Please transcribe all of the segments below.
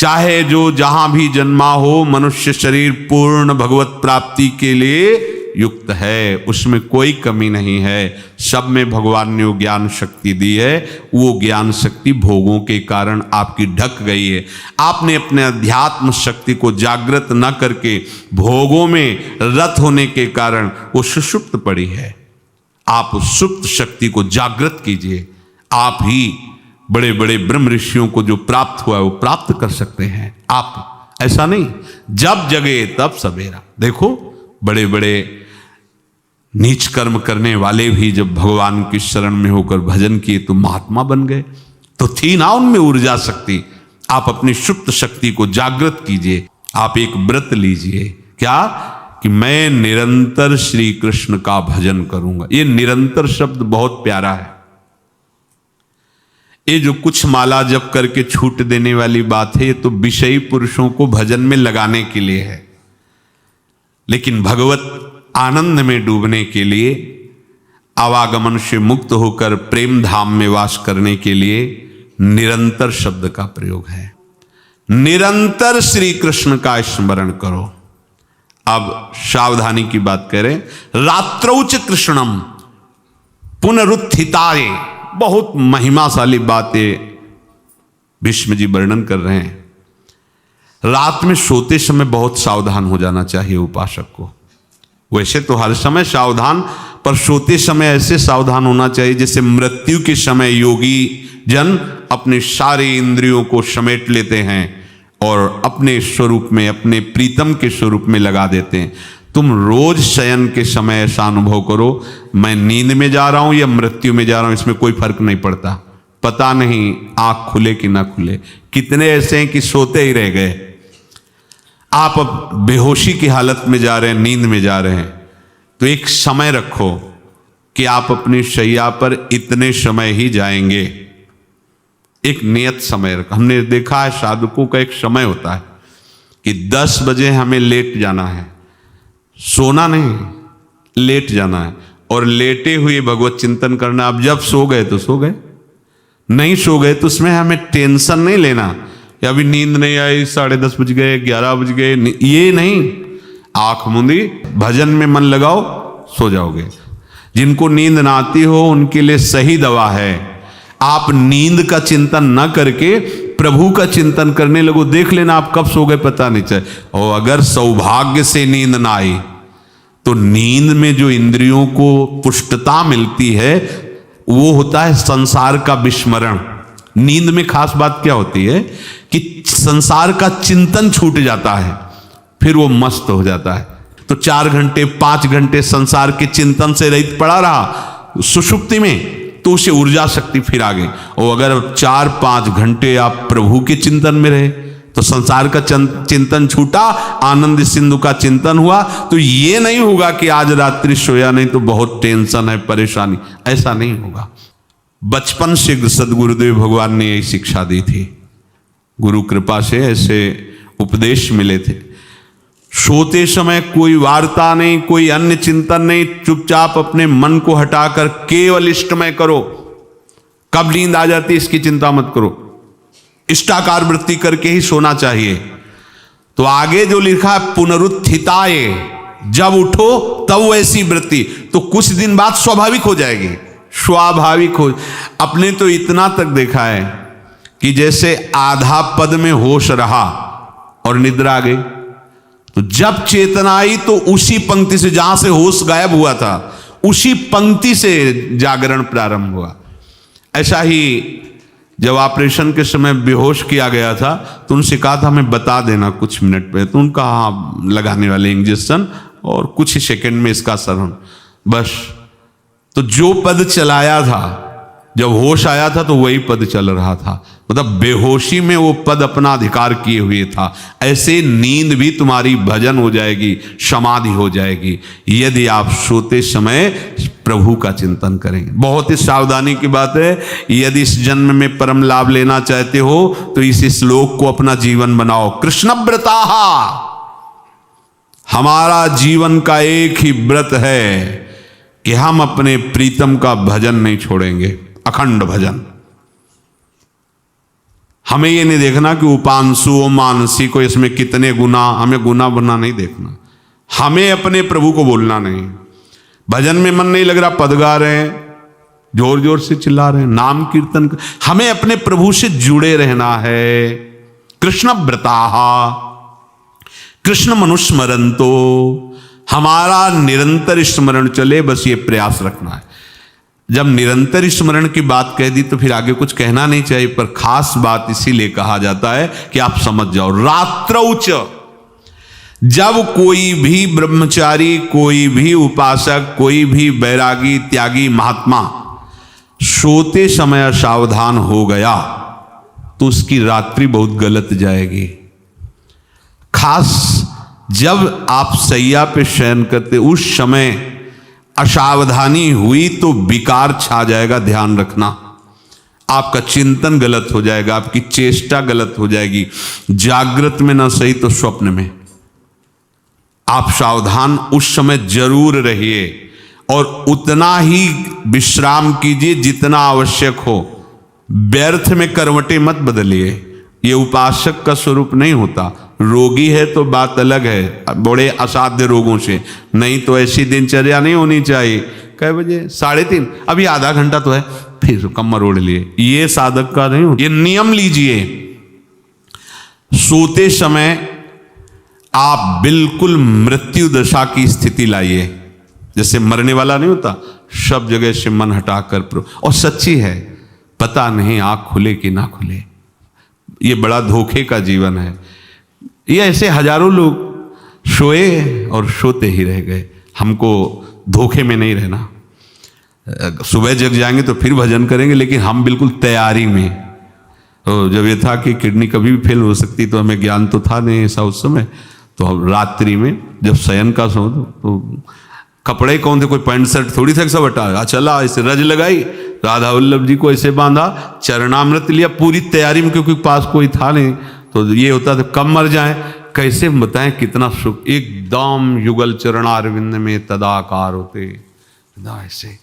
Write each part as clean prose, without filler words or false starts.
चाहे जो जहां भी जन्मा हो, मनुष्य शरीर पूर्ण भगवत प्राप्ति के लिए युक्त है, उसमें कोई कमी नहीं है। सब में भगवान ने वो ज्ञान शक्ति दी है। वो ज्ञान शक्ति भोगों के कारण आपकी ढक गई है। आपने अपने अध्यात्म शक्ति को जागृत न करके भोगों में रत होने के कारण वो सुषुप्त पड़ी है। आप उस सुप्त शक्ति को जागृत कीजिए। आप ही बड़े बड़े ब्रह्म ऋषियों को जो प्राप्त हुआ है वो प्राप्त कर सकते हैं। आप ऐसा नहीं, जब जगे तब सवेरा। देखो बड़े बड़े नीच कर्म करने वाले भी जब भगवान की शरण में होकर भजन किए तो महात्मा बन गए। तो थी ना उनमें ऊर्जा शक्ति। आप अपनी सुप्त शक्ति को जागृत कीजिए। आप एक व्रत लीजिए, क्या कि मैं निरंतर श्री कृष्ण का भजन करूंगा। ये निरंतर शब्द बहुत प्यारा है। ये जो कुछ माला जप करके छूट देने वाली बात है, ये तो विषयी पुरुषों को भजन में लगाने के लिए है। लेकिन भगवत आनंद में डूबने के लिए, आवागमन से मुक्त होकर प्रेम धाम में वास करने के लिए निरंतर शब्द का प्रयोग है। निरंतर श्री कृष्ण का स्मरण करो। अब सावधानी की बात करें। रात्रौच कृष्णम पुनरुत्थिताये, बहुत महिमाशाली बातें भीष्म जी वर्णन कर रहे हैं। रात में सोते समय बहुत सावधान हो जाना चाहिए उपासक को। वैसे तो हर समय सावधान, पर सोते समय ऐसे सावधान होना चाहिए जैसे मृत्यु के समय योगी जन अपने सारे इंद्रियों को समेट लेते हैं और अपने स्वरूप में, अपने प्रीतम के स्वरूप में लगा देते हैं। तुम रोज शयन के समय ऐसा अनुभव करो, मैं नींद में जा रहा हूं या मृत्यु में जा रहा हूं, इसमें कोई फर्क नहीं पड़ता। पता नहीं आंख खुले कि ना खुले। कितने ऐसे हैं कि सोते ही रह गए। आप अब बेहोशी की हालत में जा रहे हैं, नींद में जा रहे हैं, तो एक समय रखो कि आप अपनी शैया पर इतने समय ही जाएंगे। एक नियत समय रखो। हमने देखा है साधकों का एक समय होता है कि 10 बजे हमें लेट जाना है। सोना नहीं, लेट जाना है और लेटे हुए भगवत चिंतन करना। अब जब सो गए तो सो गए, नहीं सो गए तो उसमें हमें टेंशन नहीं लेना। अभी नींद नहीं आई, 10:30 बज गए, 11 बज गए, ये नहीं। आंख मूंदी, भजन में मन लगाओ, सो जाओगे। जिनको नींद ना आती हो उनके लिए सही दवा है, आप नींद का चिंतन न करके प्रभु का चिंतन करने लगो। देख लेना आप कब सो गए पता नहीं चले। और अगर सौभाग्य से नींद ना आई तो नींद में जो इंद्रियों को पुष्टता मिलती है वो होता है संसार का विस्मरण। नींद में खास बात क्या होती है कि संसार का चिंतन छूट जाता है, फिर वो मस्त हो जाता है। तो 4 घंटे 5 घंटे संसार के चिंतन से रहित पड़ा रहा सुषुप्ति में, तो उसे ऊर्जा शक्ति फिर आ गई। और अगर 4-5 घंटे आप प्रभु के चिंतन में रहे तो संसार का चिंतन छूटा, आनंद सिंधु का चिंतन हुआ। तो ये नहीं होगा कि आज रात्रि सोया नहीं तो बहुत टेंशन है, परेशानी, ऐसा नहीं होगा। बचपन से सदगुरुदेव भगवान ने यही शिक्षा दी थी। गुरु कृपा से ऐसे उपदेश मिले थे। सोते समय कोई वार्ता नहीं, कोई अन्य चिंतन नहीं, चुपचाप अपने मन को हटाकर केवल इष्टमय करो। कब नींद आ जाती है इसकी चिंता मत करो, इष्टाकार वृत्ति करके ही सोना चाहिए। तो आगे जो लिखा है पुनरुत्थिताय, जब उठो तब वैसी वृत्ति, तो कुछ दिन बाद स्वाभाविक हो जाएगी। स्वाभाविक हो। अपने तो इतना तक देखा है कि जैसे आधा पद में होश रहा और निद्रा आ गई, तो जब चेतना आई तो उसी पंक्ति से, जहां से होश गायब हुआ था, उसी पंक्ति से जागरण प्रारंभ हुआ। ऐसा ही जब ऑपरेशन के समय बेहोश किया गया था तो उनसे कहा था हमें बता देना कुछ मिनट पे, तो उनका हाँ लगाने वाले इंजेक्शन और कुछ ही सेकंड में इसका असर बस। तो जो पद चलाया था, जब होश आया था तो वही पद चल रहा था, मतलब बेहोशी में वो पद अपना अधिकार किए हुए था। ऐसे नींद भी तुम्हारी भजन हो जाएगी, समाधि हो जाएगी, यदि आप सोते समय प्रभु का चिंतन करेंगे। बहुत ही सावधानी की बात है। यदि इस जन्म में परम लाभ लेना चाहते हो तो इस श्लोक को अपना जीवन बनाओ। कृष्णव्रताः, हमारा जीवन का एक ही व्रत है कि हम अपने प्रीतम का भजन नहीं छोड़ेंगे, अखंड भजन। हमें ये नहीं देखना कि उपांशु मानसी को इसमें कितने गुना, हमें गुना बना नहीं देखना। हमें अपने प्रभु को बोलना नहीं। भजन में मन नहीं लग रहा, पद गा रहे हैं, जोर जोर से चिल्ला रहे हैं, नाम कीर्तन हमें अपने प्रभु से जुड़े रहना है। कृष्ण व्रताहा कृष्ण मनुस्मरंतो, हमारा निरंतर स्मरण चले, बस ये प्रयास रखना है। जब निरंतर स्मरण की बात कह दी तो फिर आगे कुछ कहना नहीं चाहिए, पर खास बात इसीलिए कहा जाता है कि आप समझ जाओ। रात्रौच, जब कोई भी ब्रह्मचारी, कोई भी उपासक, कोई भी बैरागी त्यागी महात्मा सोते समय सावधान हो गया तो उसकी रात्रि बहुत गलत जाएगी। खास जब आप सैया पे शयन करते उस समय असावधानी हुई तो विकार छा जाएगा, ध्यान रखना। आपका चिंतन गलत हो जाएगा, आपकी चेष्टा गलत हो जाएगी। जागृत में ना सही तो स्वप्न में आप सावधान उस समय जरूर रहिए और उतना ही विश्राम कीजिए जितना आवश्यक हो। व्यर्थ में करवटें मत बदलिए, ये उपासक का स्वरूप नहीं होता। रोगी है तो बात अलग है, बड़े असाध्य रोगों से, नहीं तो ऐसी दिनचर्या नहीं होनी चाहिए। कै बजे? 3:30, अभी आधा घंटा तो है, फिर कमर ओढ़ लिए, ये साधक का नहीं हो। ये नियम लीजिए। सोते समय आप बिल्कुल मृत्यु दशा की स्थिति लाइए, जैसे मरने वाला नहीं होता, सब जगह से मन हटाकर। और सच्ची है, पता नहीं आंख खुले कि ना खुले, ये बड़ा धोखे का जीवन है। ये ऐसे हजारों लोग सोए और सोते ही रह गए। हमको धोखे में नहीं रहना। सुबह जग जाएंगे तो फिर भजन करेंगे, लेकिन हम बिल्कुल तैयारी में। तो जब ये था कि किडनी कभी भी फेल हो सकती, तो हमें ज्ञान तो था नहीं ऐसा उस समय, तो हम रात्रि में जब शयन का सो तो कपड़े कौन थे, कोई पैंट शर्ट थोड़ी था, सब हटा चला, ऐसे रज लगाई, राधा वल्लभ जी को ऐसे बांधा, चरणामृत लिया, पूरी तैयारी में, क्योंकि पास कोई था नहीं। तो ये होता था कब मर जाए, कैसे बताएं कितना सुख। एकदम युगल चरणारविंद में तदाकार होते ऐसे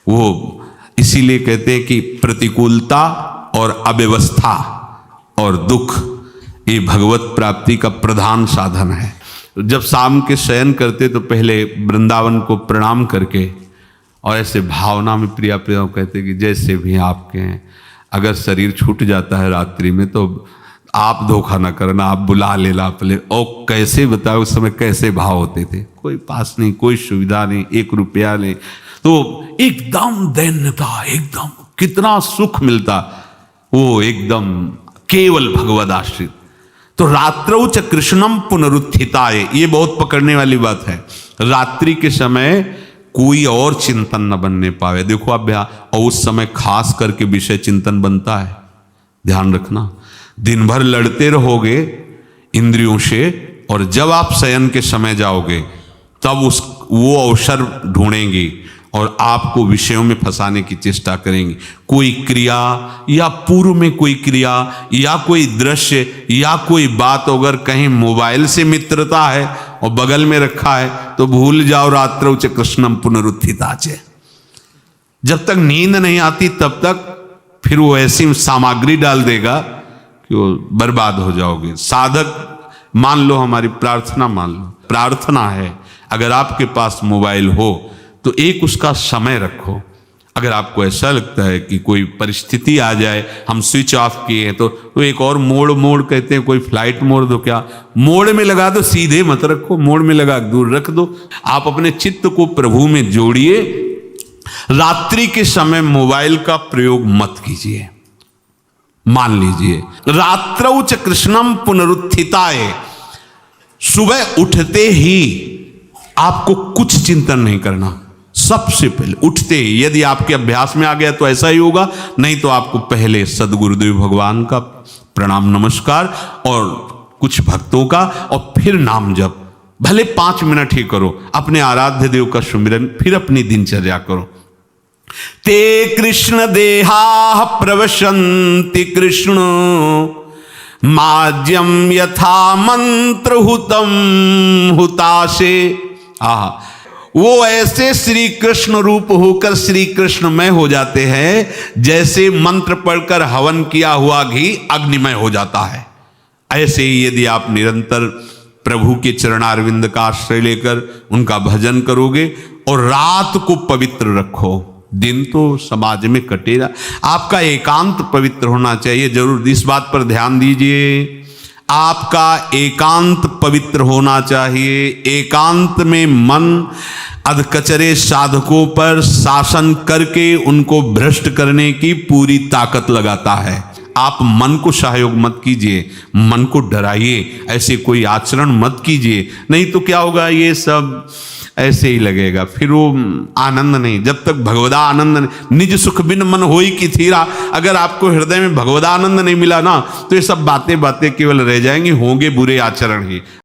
वो। इसीलिए कहते हैं कि प्रतिकूलता और अव्यवस्था और दुख ये भगवत प्राप्ति का प्रधान साधन है। जब शाम के शयन करते तो पहले वृंदावन को प्रणाम करके और ऐसे भावना में प्रिया प्रिया कहते कि जैसे भी आपके हैं, अगर शरीर छूट जाता है रात्रि में तो आप धोखा ना करना, आप बुला लेना अपने। और कैसे बताओ उस समय कैसे भाव होते थे, कोई पास नहीं, कोई सुविधा नहीं, 1 रुपया नहीं, तो एकदम दैन्यता, एकदम कितना सुख मिलता, वो एकदम केवल भगवद आश्रित। तो रात्रौ च कृष्णम पुनरुत्थिताय, ये बहुत पकड़ने वाली बात है। रात्रि के समय कोई और चिंतन न बनने पावे। देखो अभ्यास, और उस समय खास करके विषय चिंतन बनता है, ध्यान रखना। दिन भर लड़ते रहोगे इंद्रियों से, और जब आप शयन के समय जाओगे तब वो अवसर ढूंढेंगी और आपको विषयों में फंसाने की चेष्टा करेंगी। कोई क्रिया या पूर्व में कोई क्रिया या कोई दृश्य या कोई बात, अगर कहीं मोबाइल से मित्रता है और बगल में रखा है तो भूल जाओ। रात्रौ च कृष्णम पुनरुत्थिताचे, जब तक नींद नहीं आती तब तक फिर वो ऐसी सामग्री डाल देगा कि वो बर्बाद हो जाओगे। साधक मान लो, हमारी प्रार्थना मान लो, प्रार्थना है अगर आपके पास मोबाइल हो तो एक उसका समय रखो। अगर आपको ऐसा लगता है कि कोई परिस्थिति आ जाए, हम स्विच ऑफ किए हैं, तो एक और मोड कहते हैं, कोई फ्लाइट मोड दो, क्या मोड में लगा दो, सीधे मत रखो, मोड में लगा दूर रख दो। आप अपने चित्त को प्रभु में जोड़िए। रात्रि के समय मोबाइल का प्रयोग मत कीजिए। मान लीजिए रात्रौ च कृष्णम पुनरुत्थिताय, सुबह उठते ही आपको कुछ चिंतन नहीं करना। सबसे पहले उठते ही, यदि आपके अभ्यास में आ गया तो ऐसा ही होगा, नहीं तो आपको पहले सदगुरुदेव भगवान का प्रणाम नमस्कार और कुछ भक्तों का, और फिर नाम जप, भले 5 मिनट ही करो, अपने आराध्य देव का सुमिरन, फिर अपनी दिनचर्या करो। ते कृष्ण देहा प्रवशन्ति कृष्ण माज्यम यथा मंत्र हुतम हुताशे। वो ऐसे श्री कृष्ण रूप होकर श्री कृष्णमय हो जाते हैं जैसे मंत्र पढ़कर हवन किया हुआ घी अग्निमय हो जाता है। ऐसे ही यदि आप निरंतर प्रभु के चरणारविंद का आश्रय लेकर उनका भजन करोगे और रात को पवित्र रखो, दिन तो समाज में कटेगा, आपका एकांत पवित्र होना चाहिए। जरूर इस बात पर ध्यान दीजिए, आपका एकांत पवित्र होना चाहिए। एकांत में मन अधकचरे साधकों पर शासन करके उनको भ्रष्ट करने की पूरी ताकत लगाता है। आप मन को सहयोग मत कीजिए, मन को डराइए, ऐसे कोई आचरण मत कीजिए, नहीं तो क्या होगा, ये सब ऐसे ही लगेगा, फिर वो आनंद नहीं। जब तक भगवदा आनंद नहीं, निज सुख बिन मन होई की थीरा, अगर आपको हृदय में भगवदा आनंद नहीं मिला ना, तो ये सब बातें केवल रह जाएंगी, होंगे बुरे आचरण ही।